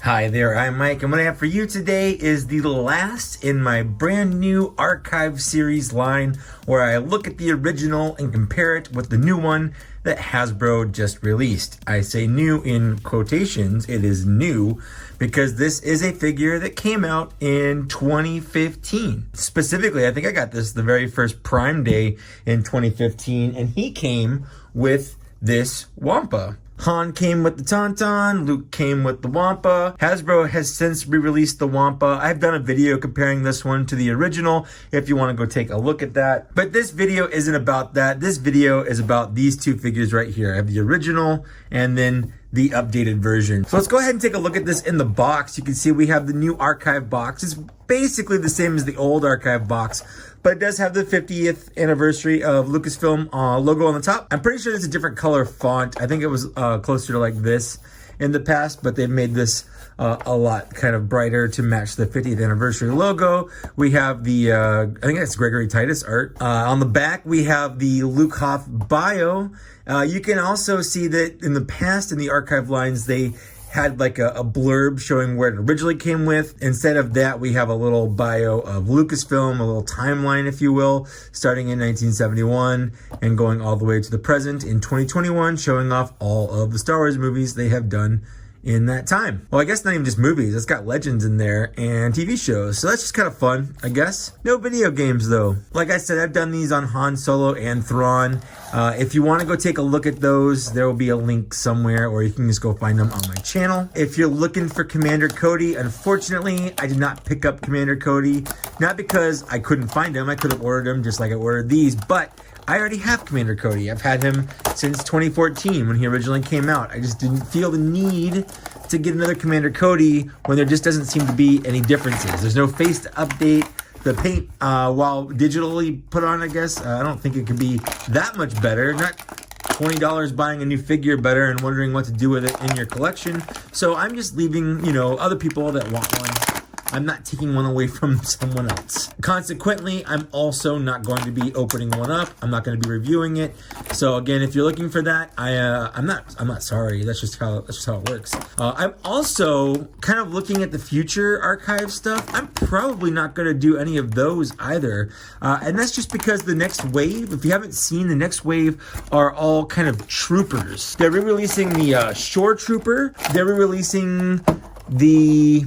Hi there, I'm Mike, and what I have for you today is the last in my brand new Archive series line where I look at the original and compare it with the new one that Hasbro just released. I say new in quotations, it is new because this is a figure that came out in 2015. Specifically, I think I got this the very first Prime Day in 2015, and he came with this Wampa. Han came with the Tauntaun, Luke came with the Wampa. Hasbro has since re-released the Wampa. I've done a video comparing this one to the original if you want to go take a look at that. But this video isn't about that. This video is about these two figures right here. I have the original and then the updated version. So let's go ahead and take a look at this in the box. You can see we have the new Archive box. It's basically the same as the old Archive box, but it does have the 50th anniversary of Lucasfilm logo on the top. I'm pretty sure it's a different color font. I think it was closer to like this in the past, but they've made this a lot kind of brighter to match the 50th anniversary logo. We have the, I think that's Gregory Titus art. On the back, we have the Luke Hoth bio. You can also see that in the past in the Archive lines, they had like a blurb showing where it originally came with. Instead of that, we have a little bio of Lucasfilm, a little timeline, if you will, starting in 1971 and going all the way to the present in 2021, showing off all of the Star Wars movies they have done in that time. Well, I guess not even just movies. It's got legends in there and TV shows. So that's just kind of fun, I guess. No video games, though. Like I said, I've done these on Han Solo and Thrawn. If you want to go take a look at those, there will be a link somewhere, or you can just go find them on my channel. If you're looking for Commander Cody, unfortunately, I did not pick up Commander Cody. Not because I couldn't find him. I could have ordered him just like I ordered these, but I already have Commander Cody. I've had him since 2014 when he originally came out. I just didn't feel the need to get another Commander Cody when there just doesn't seem to be any differences. There's no face to update. The paint, while digitally put on, I guess, I don't think it could be that much better. Not $20 buying a new figure better and wondering what to do with it in your collection. So I'm just leaving, other people that want one. I'm not taking one away from someone else. Consequently, I'm also not going to be opening one up. I'm not going to be reviewing it. So again, if you're looking for that, I'm not sorry. That's just how it works. I'm also kind of looking at the future Archive stuff. I'm probably not going to do any of those either. And that's just because the next wave, if you haven't seen, the next wave are all kind of troopers. They're re-releasing the Shore Trooper. They're re-releasing the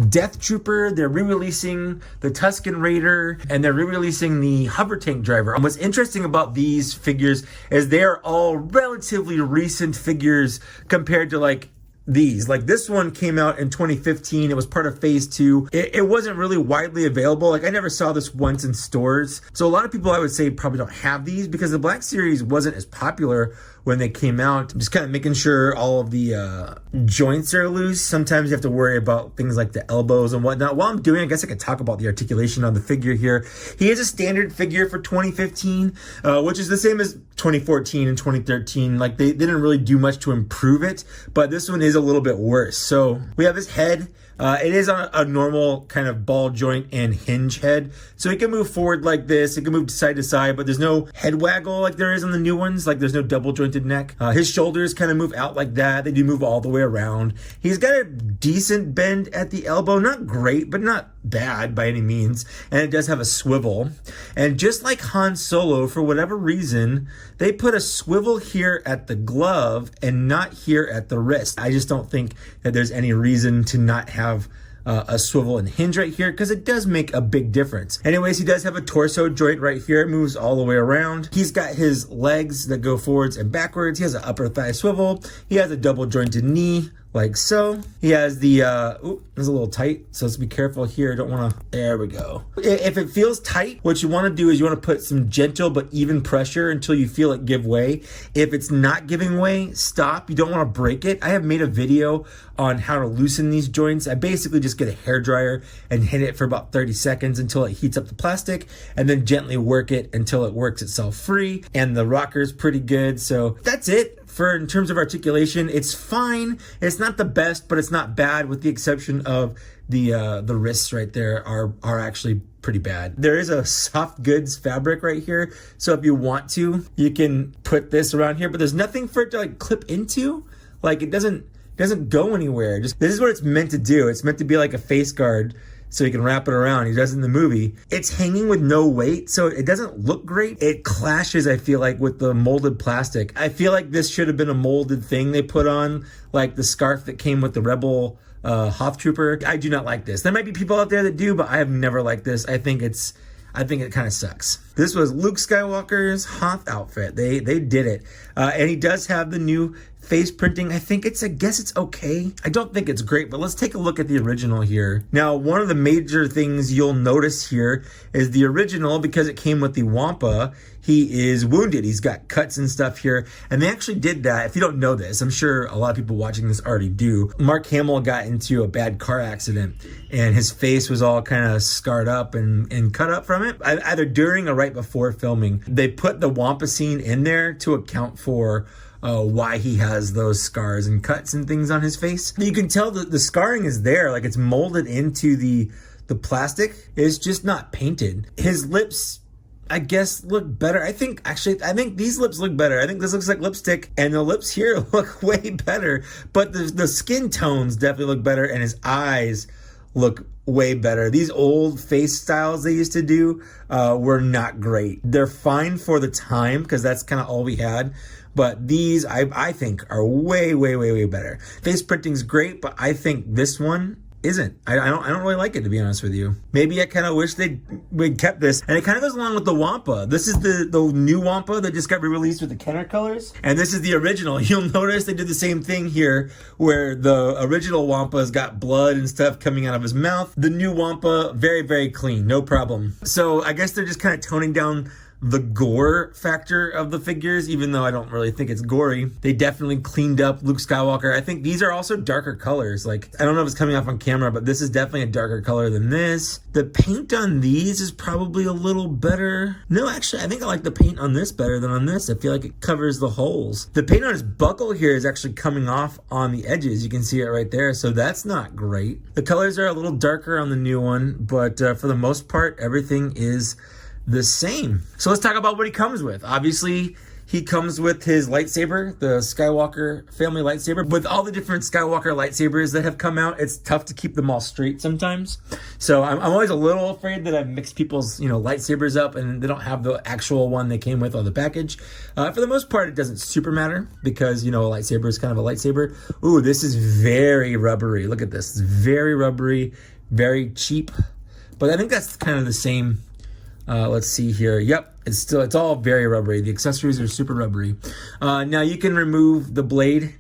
Death Trooper, they're re-releasing the Tusken Raider, and they're re-releasing the Hover Tank Driver. And what's interesting about these figures is they're all relatively recent figures compared to like these. Like this one came out in 2015. It was part of phase 2. It wasn't really widely available. Like I never saw this once in stores. So a lot of people I would say probably don't have these because the Black Series wasn't as popular when they came out. Just kind of making sure all of the joints are loose. Sometimes you have to worry about things like the elbows and whatnot. While I'm doing, I guess I could talk about the articulation on the figure here. He is a standard figure for 2015, which is the same as 2014 and 2013. Like they didn't really do much to improve it, but this one is a little bit worse. So we have his head. It is on a normal kind of ball joint and hinge head. So it can move forward like this. It can move side to side, but there's no head waggle like there is on the new ones. Like there's no double jointed neck. His shoulders kind of move out like that. They do move all the way around. He's got a decent bend at the elbow. Not great, but not bad by any means. And it does have a swivel. And just like Han Solo, for whatever reason, they put a swivel here at the glove and not here at the wrist. I just don't think that there's any reason to not have a swivel and hinge right here because it does make a big difference. Anyways, he does have a torso joint right here. It moves all the way around. He's got his legs that go forwards and backwards. He has an upper thigh swivel. He has a double jointed knee like so. He has the, it's a little tight, so let's be careful here. Don't want to, there we go. If it feels tight, what you want to do is you want to put some gentle but even pressure until you feel it give way. If it's not giving way, stop. You don't want to break it. I have made a video on how to loosen these joints. I basically just get a hairdryer and hit it for about 30 seconds until it heats up the plastic, and then gently work it until it works itself free. And the rocker's pretty good. So that's it. For in terms of articulation, it's fine. It's not the best, but it's not bad, with the exception of the wrists right there are actually pretty bad. There is a soft goods fabric right here, so if you want to, you can put this around here, but there's nothing for it to like clip into. Like it doesn't doesn't go anywhere. Just this is what it's meant to do. It's meant to be like a face guard so he can wrap it around. He does it in the movie. It's hanging with no weight, so it doesn't look great. It clashes, I feel like, with the molded plastic. I feel like this should have been a molded thing they put on, like the scarf that came with the Rebel Hoth Trooper. I do not like this. There might be people out there that do, but I have never liked this. I think it kind of sucks. This was Luke Skywalker's Hoth outfit. They did it. And he does have the new face printing. I guess it's okay. I don't think it's great, but let's take a look at the original here. Now, one of the major things you'll notice here is the original, because it came with the Wampa, he is wounded. He's got cuts and stuff here. And they actually did that. If you don't know this, I'm sure a lot of people watching this already do. Mark Hamill got into a bad car accident and his face was all kind of scarred up and cut up from it, either during or right before filming. They put the Wampa scene in there to account for why he has those scars and cuts and things on his face. You can tell that the scarring is there, like it's molded into the plastic. It's just not painted. His lips, I guess, look better. I think these lips look better. I think this looks like lipstick, and the lips here look way better. But the skin tones definitely look better, and his eyes look way better. These old face styles they used to do were not great. They're fine for the time, because that's kind of all we had. But these, I think, are way, way, way, way better. Face printing's great, but I think this one isn't. I don't really like it, to be honest with you. Maybe I kind of wish we'd kept this. And it kind of goes along with the Wampa. This is the new Wampa that just got re-released with the Kenner colors. And this is the original. You'll notice they did the same thing here, where the original Wampa's got blood and stuff coming out of his mouth. The new Wampa, very, very clean, no problem. So I guess they're just kind of toning down the gore factor of the figures, even though I don't really think it's gory. They definitely cleaned up Luke Skywalker. I think these are also darker colors. Like, I don't know if it's coming off on camera, but this is definitely a darker color than this. The paint on these is probably a little better. No, actually, I think I like the paint on this better than on this. I feel like it covers the holes. The paint on his buckle here is actually coming off on the edges. You can see it right there, so that's not great. The colors are a little darker on the new one, but for the most part, everything is the same. So let's talk about what he comes with. Obviously, he comes with his lightsaber, the Skywalker family lightsaber. With all the different Skywalker lightsabers that have come out, it's tough to keep them all straight sometimes. So I'm always a little afraid that I've mixed people's, lightsabers up and they don't have the actual one they came with on the package. For the most part, it doesn't super matter because, a lightsaber is kind of a lightsaber. Ooh, this is very rubbery. Look at this. It's very rubbery, very cheap. But I think that's kind of the same. Let's see here. Yep, it's all very rubbery. The accessories are super rubbery. Now you can remove the blade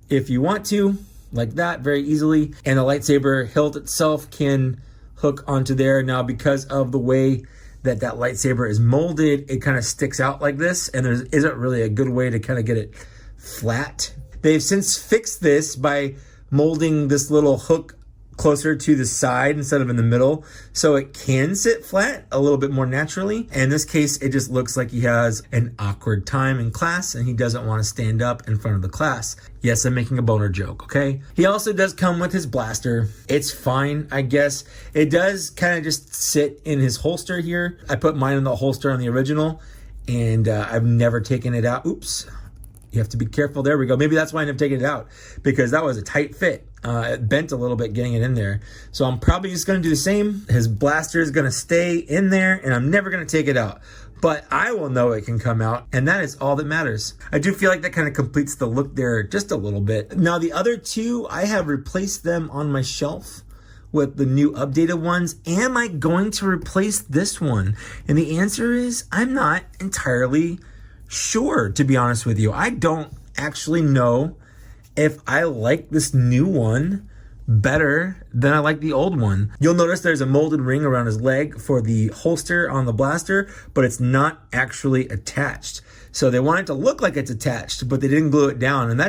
if you want to, like that, very easily. And the lightsaber hilt itself can hook onto there. Now, because of the way that lightsaber is molded, it kind of sticks out like this, and there isn't really a good way to kind of get it flat. They've since fixed this by molding this little hook closer to the side instead of in the middle, so it can sit flat a little bit more naturally. And in this case, it just looks like he has an awkward time in class and he doesn't want to stand up in front of the class. Yes, I'm making a boner joke, okay? He also does come with his blaster. It's fine, I guess. It does kind of just sit in his holster here. I put mine in the holster on the original, and I've never taken it out. Oops. You have to be careful. There we go. Maybe that's why I ended up taking it out, because that was a tight fit. It bent a little bit getting it in there. So I'm probably just going to do the same. His blaster is going to stay in there, and I'm never going to take it out. But I will know it can come out, and that is all that matters. I do feel like that kind of completes the look there just a little bit. Now, the other two, I have replaced them on my shelf with the new updated ones. Am I going to replace this one? And the answer is I'm not entirely sure, to be honest with you. I don't actually know if I like this new one better than I like the old one. You'll notice there's a molded ring around his leg for the holster on the blaster, but it's not actually attached. So they want it to look like it's attached, but they didn't glue it down. And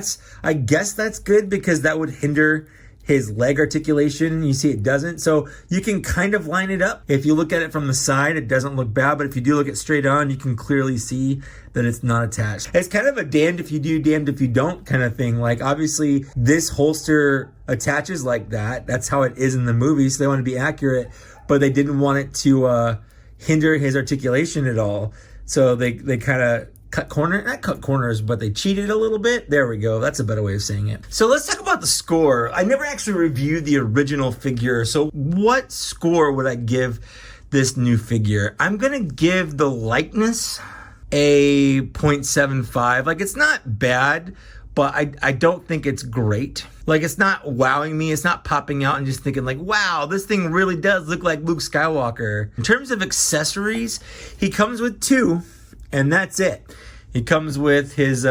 I guess that's good, because that would hinder his leg articulation. You see it doesn't. So you can kind of line it up. If you look at it from the side, it doesn't look bad, but if you do look it straight on, you can clearly see that it's not attached. It's kind of a damned if you do, damned if you don't kind of thing. Like, obviously this holster attaches like that. That's how it is in the movie, so they want to be accurate, but they didn't want it to hinder his articulation at all. So they kind of not cut corners, but they cheated a little bit. There we go. That's a better way of saying it. So let's talk about the score. I never actually reviewed the original figure. So what score would I give this new figure? I'm going to give the likeness a 0.75. Like, it's not bad, but I don't think it's great. Like, it's not wowing me. It's not popping out and just thinking like, wow, this thing really does look like Luke Skywalker. In terms of accessories, he comes with 2, and that's it. He comes with his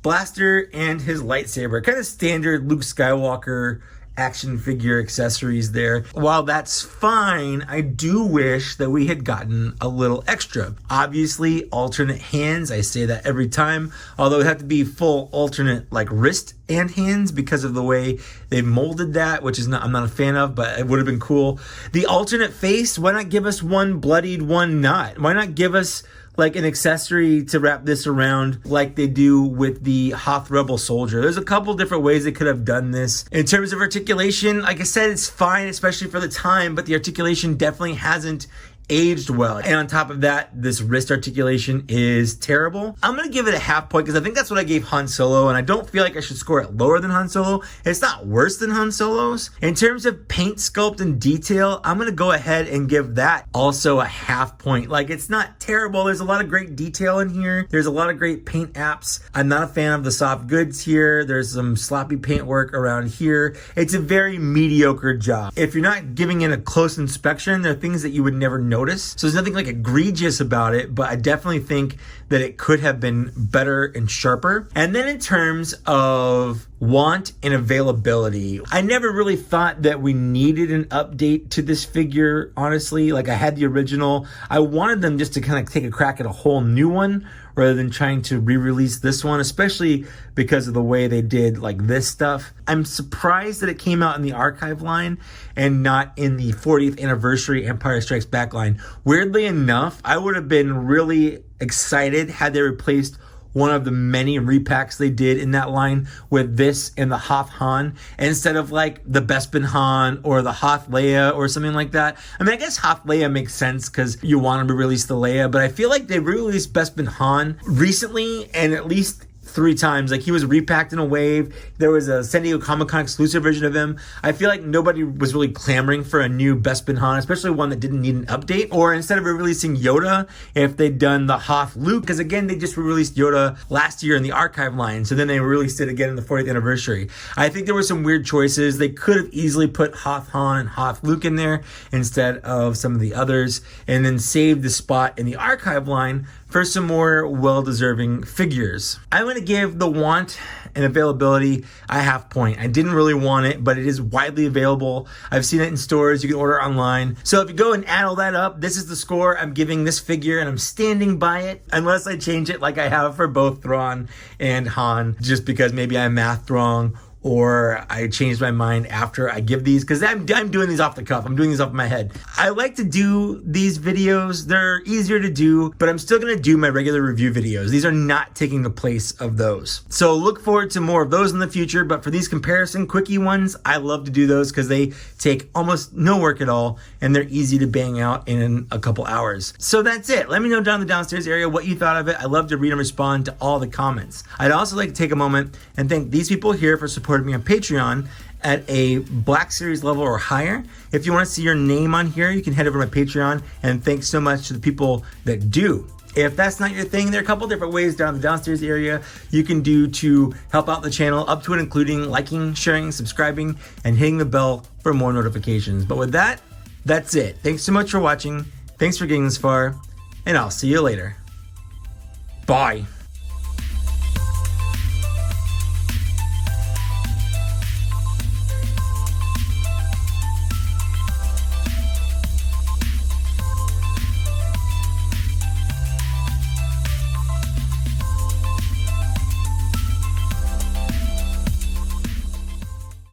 blaster and his lightsaber. Kind of standard Luke Skywalker action figure accessories there. While that's fine, I do wish that we had gotten a little extra. Obviously, alternate hands. I say that every time, although it have to be full alternate like wrist and hands because of the way they molded that, which is I'm not a fan of, but it would have been cool. The alternate face, why not give us one bloodied, one not? Why not give us like an accessory to wrap this around like they do with the Hoth Rebel Soldier? There's a couple different ways they could have done this. In terms of articulation, like I said, it's fine, especially for the time, but the articulation definitely hasn't aged well. And on top of that, this wrist articulation is terrible. I'm gonna give it a half point because I think that's what I gave Han Solo, and I don't feel like I should score it lower than Han Solo. It's not worse than Han Solo's. In terms of paint sculpt and detail, I'm gonna go ahead and give that also a half point. Like, it's not terrible. There's a lot of great detail in here. There's a lot of great paint apps. I'm not a fan of the soft goods here. There's some sloppy paint work around here. It's a very mediocre job. If you're not giving it a close inspection, there are things that you would never notice. So there's nothing like egregious about it, but I definitely think that it could have been better and sharper. And then in terms of want and availability, I never really thought that we needed an update to this figure, honestly. Like, I had the original. I wanted them just to kind of take a crack at a whole new one rather than trying to re-release this one, especially because of the way they did like this stuff. I'm surprised that it came out in the Archive line and not in the 40th anniversary Empire Strikes Back line. Weirdly enough, I would have been really excited had they replaced one of the many repacks they did in that line with this and the Hoth Han instead of like the Bespin Han or the Hoth Leia or something like that. I mean, I guess Hoth Leia makes sense because you want to release the Leia, but I feel like they released Bespin Han recently and at least 3 times. Like, he was repacked in a wave. There was a San Diego Comic-Con exclusive version of him. I feel like nobody was really clamoring for a new Bespin Han, especially one that didn't need an update. Or instead of releasing Yoda, if they'd done the Hoth Luke, because again, they just released Yoda last year in the Archive line, so then they released it again in the 40th anniversary. I think there were some weird choices. They could have easily put Hoth Han and Hoth Luke in there instead of some of the others, and then saved the spot in the Archive line for some more well-deserving figures. I'm going to give the want and availability a half point. I didn't really want it, but it is widely available. I've seen it in stores. You can order online. So if you go and add all that up, this is the score I'm giving this figure, and I'm standing by it unless I change it like I have for both Thrawn and Han, just because maybe I mathed wrong or I changed my mind after I give these, because I'm doing these off the cuff. I'm doing these off my head. I like to do these videos. They're easier to do, but I'm still going to do my regular review videos. These are not taking the place of those. So look forward to more of those in the future, but for these comparison quickie ones, I love to do those because they take almost no work at all, and they're easy to bang out in a couple hours. So that's it. Let me know down in the downstairs area what you thought of it. I love to read and respond to all the comments. I'd also like to take a moment and thank these people here for supporting me on Patreon at a Black Series level or higher. If you want to see your name on here, you can head over to my Patreon, and thanks so much to the people that do. If that's not your thing, there are a couple different ways down the downstairs area you can do to help out the channel, up to and including liking, sharing, subscribing, and hitting the bell for more notifications. But with that, that's it. Thanks so much for watching. Thanks for getting this far, and I'll see you later. Bye.